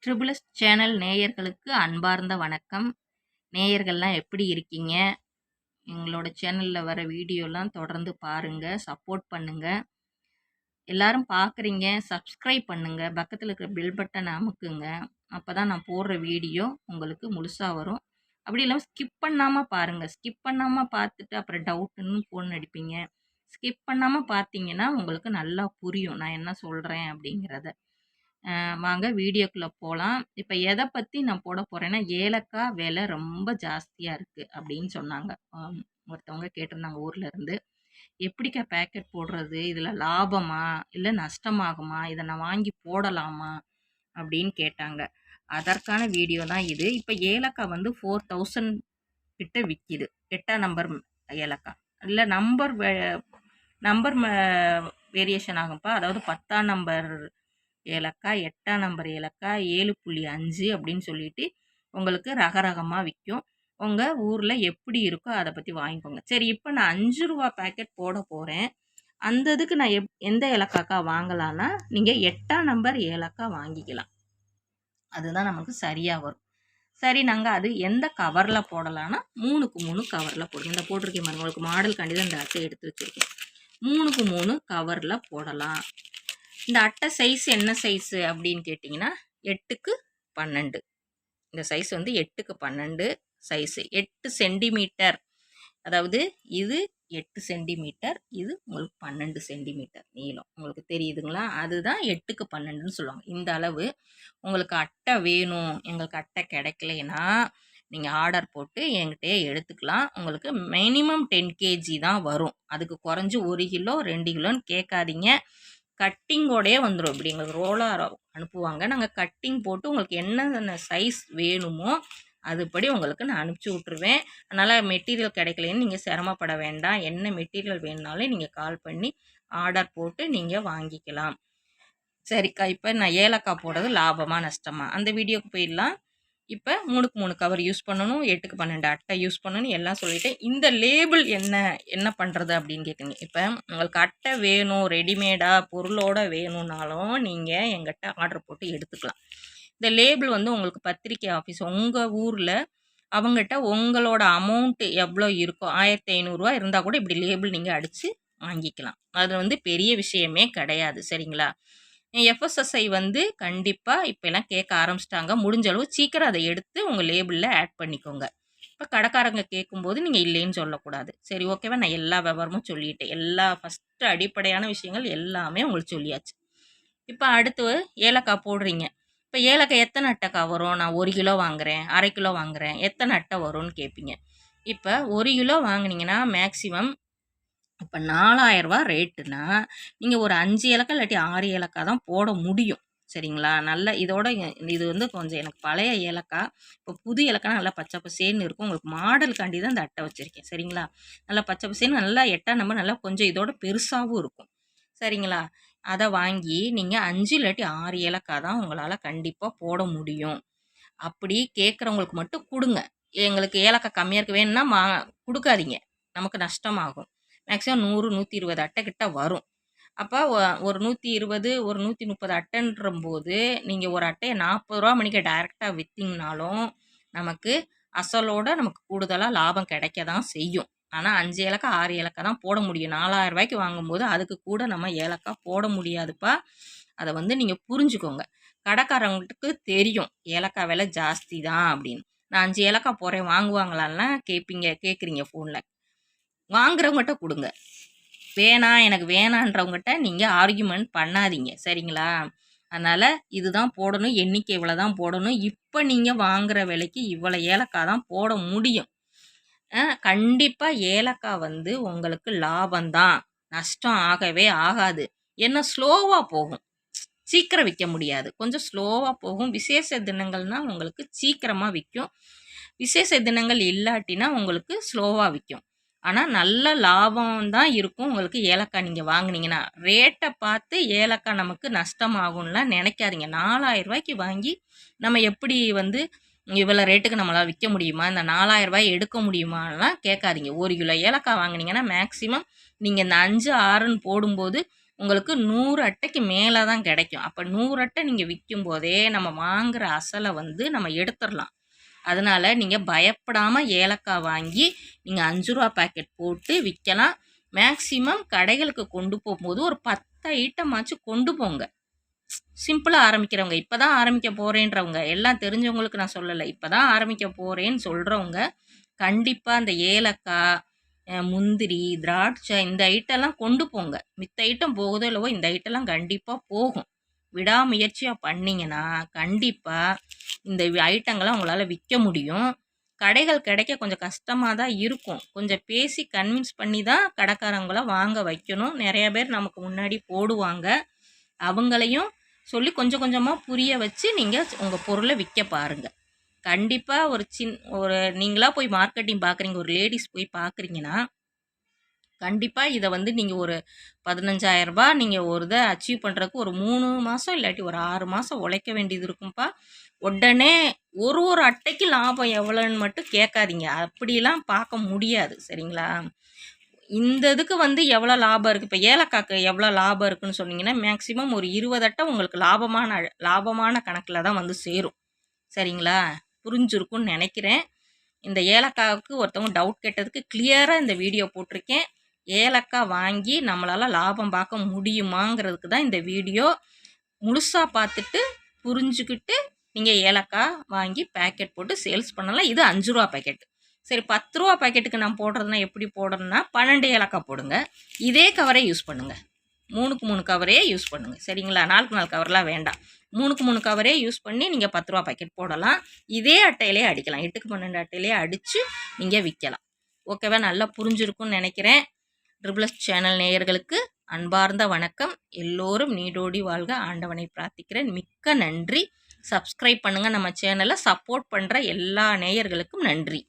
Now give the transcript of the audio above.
Triple S channel நேயர்களுக்கு அன்பார்ந்த வணக்கம். நேயர்கள்லாம் எப்படி இருக்கீங்க? எங்களோட சேனலில் வர வீடியோலாம் தொடர்ந்து பாருங்க, சப்போர்ட் பண்ணுங்க. எல்லாரும் பார்க்குறீங்க, சப்ஸ்கிரைப் பண்ணுங்க, பக்கத்தில் இருக்கிற பெல் பட்டன் அமுக்குங்க. அப்போ தான் நான் போடுற வீடியோ உங்களுக்கு முழுசாக வரும். அப்படி இல்லாமல் ஸ்கிப் பண்ணாமல் பாருங்கள். ஸ்கிப் பண்ணாமல் பார்த்துட்டு அப்புறம் டவுட்டுன்னு ஃபோன் அடிப்பீங்க. ஸ்கிப் பண்ணாமல் பார்த்தீங்கன்னா உங்களுக்கு நல்லா புரியும் நான் என்ன சொல்கிறேன் அப்படிங்கிறத. வாங்க வீடியோக்குள்ள போலாம். இப்ப எத பத்தி நான் போட போறேன்னா, ஏலக்காய் விலை ரொம்ப ஜாஸ்தியா இருக்கு அப்படின்னு சொன்னாங்க. ஒருத்தவங்க கேட்டிருந்தாங்க ஊர்ல இருந்து. எப்படிக்கா பேக்கெட் போடுறது? இதுல லாபமா? இல்ல நஷ்டமாகுமா? இத நான் வாங்கி போடலாமா? அப்படின்னு கேட்டாங்க. அதற்கான வீடியோ தான் இது. இப்ப ஏலக்காய் வந்து 4000 கிட்ட விக்கிது. 8ஆம் நம்பர் ஏலக்காய். இல்ல நம்பர் வேரியேஷன் ஆகும்ப்பா. அதாவது 10ஆம் நம்பர் ஏலக்காய், 8ஆம் நம்பர் ஏலக்காய், 7.5 அப்படின்னு சொல்லிட்டு உங்களுக்கு ரகரகமாக விற்கும். உங்கள் ஊரில் எப்படி இருக்கோ அதை பற்றி வாங்கிக்கோங்க. சரி, இப்போ நான் 5 ரூபா பேக்கெட் போட போகிறேன். அந்த இதுக்கு நான் எந்த ஏலக்காக்கா வாங்கலான்னா, நீங்கள் 8ஆம் நம்பர் ஏலக்காய் வாங்கிக்கலாம். அதுதான் நமக்கு சரியாக வரும். சரி, நாங்கள் அது எந்த கவரில் போடலான்னா 3க்கு 3 கவரில் போடுங்க. இந்த போட்டிருக்கேன் பாருங்க, உங்களுக்கு மாடல் கண்டிதான் இந்த அட்டை எடுத்து வச்சுருக்கேன். 3க்கு 3 கவரில் போடலாம். இந்த அட்டை சைஸ் என்ன சைஸு அப்படின்னு கேட்டிங்கன்னா 8க்கு 12. இந்த சைஸ் வந்து 8க்கு 12 சைஸு. 8 சென்டிமீட்டர். அதாவது இது 8 சென்டிமீட்டர், இது உங்களுக்கு 12 சென்டிமீட்டர் நீளம். உங்களுக்கு தெரியுதுங்களா? அதுதான் 8க்கு 12ன்னு சொல்லுவாங்க. இந்த அளவு உங்களுக்கு அட்டை வேணும், எங்களுக்கு அட்டை கிடைக்கலைன்னா நீங்கள் ஆர்டர் போட்டு என்கிட்டயே எடுத்துக்கலாம். உங்களுக்கு மினிமம் 10 கேஜி தான் வரும். அதுக்கு குறைஞ்சி 1 கிலோ 2 கிலோன்னு கேட்காதீங்க. கட்டிங்கோடையே வந்துடும். இப்படி எங்களுக்கு ரோலாக அனுப்புவாங்க. நாங்கள் கட்டிங் போட்டு உங்களுக்கு என்னென்ன சைஸ் வேணுமோ அதுபடி உங்களுக்கு நான் அனுப்பிச்சி விட்ருவேன். அதனால் மெட்டீரியல் கிடைக்கலன்னு நீங்கள் சிரமப்பட வேண்டாம். என்ன மெட்டீரியல் வேணுனாலும் நீங்கள் கால் பண்ணி ஆர்டர் போட்டு நீங்கள் வாங்கிக்கலாம். சரிக்கா, இப்போ நான் ஏலக்காய் போடுறது லாபமா நஷ்டமா அந்த வீடியோக்கு போயிடலாம். இப்போ 3க்கு 3 கவர் யூஸ் பண்ணணும், 8க்கு 12 அட்டை யூஸ் பண்ணணும் எல்லாம் சொல்லிவிட்டு, இந்த லேபிள் என்ன பண்ணுறது அப்படின்னு கேட்குங்க. இப்போ உங்களுக்கு அட்டை வேணும், ரெடிமேடாக பொருளோடு வேணும்னாலும் நீங்கள் எங்கிட்ட ஆர்டர் போட்டு எடுத்துக்கலாம். இந்த லேபிள் வந்து உங்களுக்கு பத்திரிக்கை ஆஃபீஸ் உங்கள் ஊரில் அவங்ககிட்ட உங்களோட அமௌண்ட்டு எவ்வளோ இருக்கோ 1500 இருந்தால் கூட இப்படி லேபிள் நீங்கள் அடித்து வாங்கிக்கலாம். அது வந்து பெரிய விஷயமே கிடையாது. சரிங்களா? எஃப்எஸ்எஸ்ஐ வந்து கண்டிப்பாக இப்போலாம் கேட்க ஆரம்பிச்சிட்டாங்க. முடிஞ்ச அளவு சீக்கிரம் அதை எடுத்து உங்கள் லேபிளில் ஆட் பண்ணிக்கோங்க. இப்போ கடைக்காரங்க கேட்கும்போது நீங்கள் இல்லைன்னு சொல்லக்கூடாது. சரி, ஓகேவா? நான் எல்லா விவரமும் சொல்லிட்டேன். ஃபஸ்ட்டு அடிப்படையான விஷயங்கள் எல்லாமே உங்களுக்கு சொல்லியாச்சு. இப்போ அடுத்து ஏலக்காய் போடுறீங்க. இப்போ ஏலக்காய் எத்தனை அட்டைக்கா வரும்? நான் 1 கிலோ வாங்குகிறேன், 1/2 கிலோ வாங்குகிறேன், எத்தனை அட்டை வரும்னு கேட்பீங்க. இப்போ 1 கிலோ வாங்கினீங்கன்னா மேக்ஸிமம் இப்போ 4000 ரேட்டுனா நீங்கள் ஒரு 5 ஏலக்காய் இல்லாட்டி 6 ஏலக்காய் தான் போட முடியும். சரிங்களா? நல்ல இதோட இது வந்து கொஞ்சம் எனக்கு பழைய ஏலக்காய். இப்போ புது ஏலக்காய் நல்லா பச்சை பசேன்னு இருக்கும். உங்களுக்கு மாடலுக்காண்டி தான் இந்த அட்டை வச்சுருக்கேன். சரிங்களா? நல்லா பச்சை பசேன்னு நல்லா 8ஆம் நம்பர் நல்லா கொஞ்சம் இதோட பெருசாகவும் இருக்கும். சரிங்களா? அதை வாங்கி நீங்கள் 5 இல்லாட்டி 6 ஏலக்காய் தான் உங்களால் கண்டிப்பாக போட முடியும். அப்படி கேட்குறவங்களுக்கு மட்டும் கொடுங்க. எங்களுக்கு ஏலக்காய் கம்மியாக இருக்க வேணும்னா கொடுக்காதீங்க, நமக்கு நஷ்டமாகும். மேக்ஸிமம் 100 120 அட்டை கிட்ட வரும். அப்போ ஒரு 120 ஒரு 130 அட்டைன்றம்போது நீங்கள் ஒரு அட்டையை 40 ரூபா மணிக்கு டைரெக்டாக விற்றீங்கனாலும் நமக்கு அசலோட நமக்கு கூடுதலாக லாபம் கிடைக்க தான் செய்யும். ஆனால் 5 ஏலக்காய் 6 ஏலக்காய் தான் போட முடியும். 4000 ரூபாய்க்கு வாங்கும்போது அதுக்கு கூட நம்ம ஏலக்காய் போட முடியாதுப்பா. அதை வந்து நீங்கள் புரிஞ்சுக்கோங்க. கடைக்காரங்களுக்கு தெரியும் ஏலக்காய் விலை ஜாஸ்தி தான் அப்படின்னு. நான் 5 ஏலக்காய் போடுறேன் வாங்குவாங்களான்லாம் கேட்குறீங்க ஃபோனில். வாங்குறவங்ககிட்ட கொடுங்க. எனக்கு வேணான்றவங்ககிட்ட நீங்கள் ஆர்கியூமெண்ட் பண்ணாதீங்க. சரிங்களா? அதனால் இதுதான் போடணும், எண்ணிக்கை இவ்வளோ தான் போடணும், இப்போ நீங்கள் வாங்குகிற விலைக்கு இவ்வளோ ஏலக்காய் தான் போட முடியும். கண்டிப்பாக ஏலக்காய் வந்து உங்களுக்கு லாபம்தான், நஷ்டம் ஆகவே ஆகாது. என்ன ஸ்லோவாக போகும், சீக்கிரம் விற்க முடியாது, கொஞ்சம் ஸ்லோவாக போகும். விசேஷ தினங்கள்னால் உங்களுக்கு சீக்கிரமாக விற்கும். விசேஷ தினங்கள் இல்லாட்டினா உங்களுக்கு ஸ்லோவாக விற்கும். ஆனால் நல்ல லாபம் தான் இருக்கும் உங்களுக்கு ஏலக்காய் நீங்கள் வாங்கினீங்கன்னா. ரேட்டை பார்த்து ஏலக்காய் நமக்கு நஷ்டமாகும்லாம் நினைக்காதீங்க. 4000 ரூபாய்க்கு வாங்கி நம்ம எப்படி வந்து இவ்வளோ ரேட்டுக்கு நம்மளால் விற்க முடியுமா, இந்த 4000 ரூபாய் எடுக்க முடியுமாலாம் கேட்காதீங்க. 1 கிலோ ஏலக்காய் வாங்கினீங்கன்னா மேக்ஸிமம் நீங்கள் இந்த 5 6ன்னு போடும்போது உங்களுக்கு 100 அட்டைக்கு மேலே தான் கிடைக்கும். அப்போ 100 அட்டை நீங்கள் விற்கும் போதே நம்ம வாங்குகிற அசலை வந்து நம்ம எடுத்துடலாம். அதனால் நீங்கள் பயப்படாமல் ஏலக்காய் வாங்கி நீங்கள் 5 ரூபா பாக்கெட் போட்டு விற்கலாம். மேக்ஸிமம் கடைகளுக்கு கொண்டு போகும்போது ஒரு 10 ஐட்டமாச்சும் கொண்டு போங்க. சிம்பிளாக ஆரம்பிக்கிறவங்க, இப்போ தான் ஆரம்பிக்க போகிறேன்றவங்க, எல்லாம் தெரிஞ்சவங்களுக்கு நான் சொல்லலை, இப்போ தான் ஆரம்பிக்க போகிறேன்னு சொல்கிறவங்க கண்டிப்பாக அந்த ஏலக்காய், முந்திரி, திராட்சை இந்த ஐட்டம்லாம் கொண்டு போங்க. மித்த ஐட்டம் போகுதோ இல்லவோ இந்த ஐட்டம்லாம் கண்டிப்பாக போகும். விடாமுயற்சியாக பண்ணிங்கன்னா கண்டிப்பாக இந்த ஐட்டங்களை உங்களால் விற்க முடியும். கடைகள் கிடைக்க கொஞ்சம் கஷ்டமாக தான் இருக்கும். கொஞ்சம் பேசி கன்வின்ஸ் பண்ணி தான் கடைக்காரங்கள வாங்க வைக்கணும். நிறைய பேர் நமக்கு முன்னாடி போடுவாங்க. அவங்களையும் சொல்லி கொஞ்சம் கொஞ்சமாக புரிய வச்சு நீங்கள் உங்கள் பொருளை விற்க பாருங்கள். கண்டிப்பாக ஒரு நீங்களாக போய் மார்க்கெட்டிங் பார்க்குறீங்க, ஒரு லேடிஸ் போய் பார்க்குறீங்கன்னா கண்டிப்பாக இதை வந்து நீங்கள் ஒரு 15,000 ரூபா நீங்கள் ஒரு இதை அச்சீவ் பண்ணுறதுக்கு ஒரு 3 மாதம் இல்லாட்டி ஒரு 6 மாதம் உழைக்க வேண்டியது இருக்கும்ப்பா. உடனே ஒரு அட்டைக்கு லாபம் எவ்வளோன்னு மட்டும் கேட்காதீங்க. அப்படிலாம் பார்க்க முடியாது, சரிங்களா? இந்த இதுக்கு வந்து எவ்வளோ லாபம் இருக்குது, இப்போ ஏலக்காய்க்கு எவ்வளோ லாபம் இருக்குதுன்னு சொன்னீங்கன்னா மேக்ஸிமம் ஒரு 20 அட்டை உங்களுக்கு லாபமான கணக்கில் தான் வந்து சேரும், சரிங்களா? புரிஞ்சிருக்கும்னு நினைக்கிறேன். இந்த ஏலக்காவுக்கு ஒருத்தவங்க டவுட் கேட்டதுக்கு கிளியராக இந்த வீடியோ போட்டிருக்கேன். ஏலக்காய் வாங்கி நம்மளால் லாபம் பார்க்க முடியுமாங்கிறதுக்கு தான் இந்த வீடியோ. முழுசாக பார்த்துட்டு புரிஞ்சுக்கிட்டு நீங்கள் ஏலக்காய் வாங்கி பேக்கெட் போட்டு சேல்ஸ் பண்ணலாம். இது 5 ரூபா பேக்கெட். சரி, 10 ரூபா பேக்கெட்டுக்கு நான் போடுறதுனா எப்படி போடுறதுன்னா 12 ஏலக்காய் போடுங்க. இதே கவரே யூஸ் பண்ணுங்கள். 3க்கு 3 கவரே யூஸ் பண்ணுங்கள், சரிங்களா? 4க்கு 4 கவர்லாம் வேண்டாம். 3க்கு 3 கவரே யூஸ் பண்ணி நீங்கள் 10 ரூபா பேக்கெட் போடலாம். இதே அட்டையிலே அடிக்கலாம். 8க்கு 12 அட்டையிலே அடித்து நீங்கள் விற்கலாம். ஓகேவா? நல்லா புரிஞ்சிருக்கும்னு நினைக்கிறேன். ட்ரிபிள்எஸ் சேனல் நேயர்களுக்கு அன்பார்ந்த வணக்கம். எல்லோரும் நீடோடி வாழ்க ஆண்டவனை பிரார்த்திக்கிறேன். மிக்க நன்றி. சப்ஸ்கிரைப் பண்ணுங்கள் நம்ம சேனலை. சப்போர்ட் பண்ணுற எல்லா நேயர்களுக்கும் நன்றி.